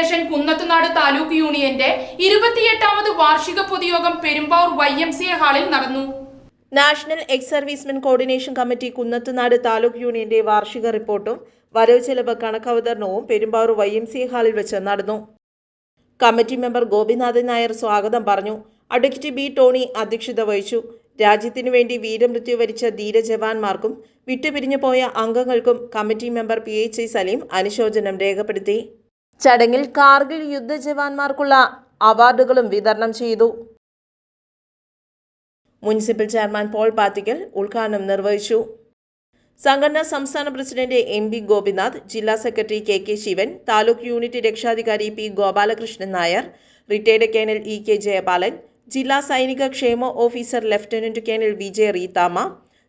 Association Kunnathunad taluk യൂണിയന്റെ 28ാമത് വാർഷിക പൊതുയോഗം പെരുമ്പാവൂർ YMCA ഹാളിൽ നടന്നു. National ex servicemen coordination committee Kunnathunad taluk യൂണിയന്റെ വാർഷിക റിപ്പോർട്ടും വരവ് ചെലവ് കണക്കവതരണവും പെരുമ്പാവൂർ YMCA ഹാളിൽ വെച്ച് നടന്നു. കമ്മിറ്റി മെമ്പർ ഗോപിനാഥൻ നായർ സ്വാഗതം പറഞ്ഞു. അഡ്വക്കേറ്റ് ബി ടോണി അധ്യക്ഷത വഹിച്ചു. രാജ്യത്തിനു വേണ്ടി വീരമൃത്യു വരിച്ച ധീരജവാന്മാർക്കും വിട്ടുപിരിഞ്ഞു പോയ അംഗങ്ങൾക്കും കമ്മിറ്റി മെമ്പർ PHI സലീം അനുശോചനം രേഖപ്പെടുത്തി. ചടങ്ങിൽ കാർഗിൽ യുദ്ധ ജവാന്മാർക്കുള്ള അവാർഡുകളും വിതരണം ചെയ്തു. മുനിസിപ്പൽ ചെയർമാൻ പോൾ പാത്തിക്കൽ ഉദ്ഘാടനം നിർവഹിച്ചു. സംഘടനാ സംസ്ഥാന പ്രസിഡന്റ് MB ഗോപിനാഥ്, ജില്ലാ secretary KK Sivan, taluk unit രക്ഷാധികാരി P Gopalakrishnan Nair, retired colonel EK Jayapalan, ജില്ലാ സൈനിക ക്ഷേമ officer lieutenant colonel Vijaya Reethama,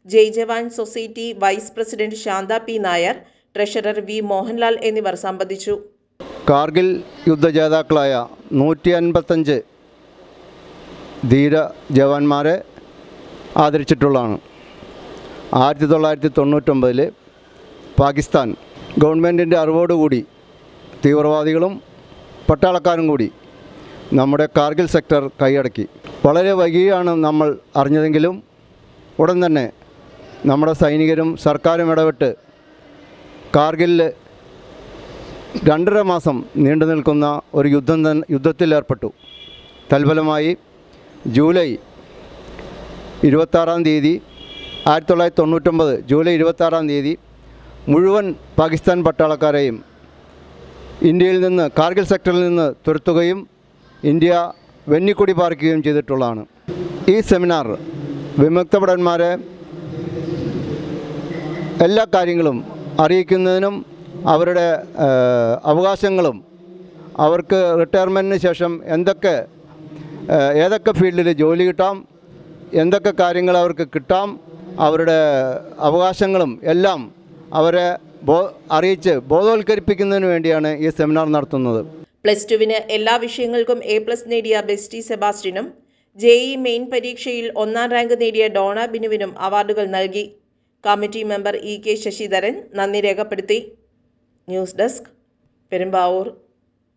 Jai Jawan society vice president Santha P Nair, treasurer V Mohanlal എന്നിവർ സംബന്ധിച്ചു. കാർഗിൽ യുദ്ധ ജേതാക്കളായ 155 ധീര ജവാന്മാരെ ആദരിച്ചിട്ടുള്ളതാണ്. 1999 പാകിസ്ഥാൻ ഗവൺമെൻറ്റിൻ്റെ അറിവോടുകൂടി തീവ്രവാദികളും പട്ടാളക്കാരും കൂടി നമ്മുടെ കാർഗിൽ സെക്ടർ കൈയടക്കി. വളരെ വൈകിയാണ് നമ്മൾ അറിഞ്ഞതെങ്കിലും ഉടൻ തന്നെ നമ്മുടെ സൈനികരും സർക്കാരും ഇടപെട്ട് കാർഗിലിൽ 2.5 മാസം നീണ്ടു നിൽക്കുന്ന ഒരു യുദ്ധത്തിലേർപ്പെട്ടു. തൽഫലമായി ജൂലൈ 26-ാം തീയതി 1999 ജൂലൈ 26-ാം തീയതി മുഴുവൻ പാകിസ്ഥാൻ പട്ടാളക്കാരെയും ഇന്ത്യയിൽ നിന്ന് കാർഗിൽ സെക്ടറിൽ നിന്ന് തുരത്തുകയും ഇന്ത്യ വെന്നിക്കൊടി പാറിക്കുകയും ചെയ്തിട്ടുള്ളതാണ്. ഈ സെമിനാർ വിമുക്തഭടന്മാരെ എല്ലാ കാര്യങ്ങളും അറിയിക്കുന്നതിനും അവരുടെ അവകാശങ്ങളും അവർക്ക് റിട്ടയർമെൻറ്റിന് ശേഷം ഏതൊക്കെ ഫീൽഡിൽ ജോലി കിട്ടാം, എന്തൊക്കെ കാര്യങ്ങൾ അവർക്ക് കിട്ടാം, അവരുടെ അവകാശങ്ങളും എല്ലാം അവരെ അറിയിച്ച് ബോധവൽക്കരിപ്പിക്കുന്നതിന് വേണ്ടിയാണ് ഈ സെമിനാർ നടത്തുന്നത്. +2 എല്ലാ വിഷയങ്ങൾക്കും A+ നേടിയ ബെസ്റ്റി സെബാസ്റ്റ്യനും JEE മെയിൻ പരീക്ഷയിൽ 1ാം റാങ്ക് നേടിയ ഡോണ ബിനുവിനും അവാർഡുകൾ നൽകി. കമ്മിറ്റി മെമ്പർ EK ശശിധരൻ നന്ദി രേഖപ്പെടുത്തി. News desk, Perumbavoor.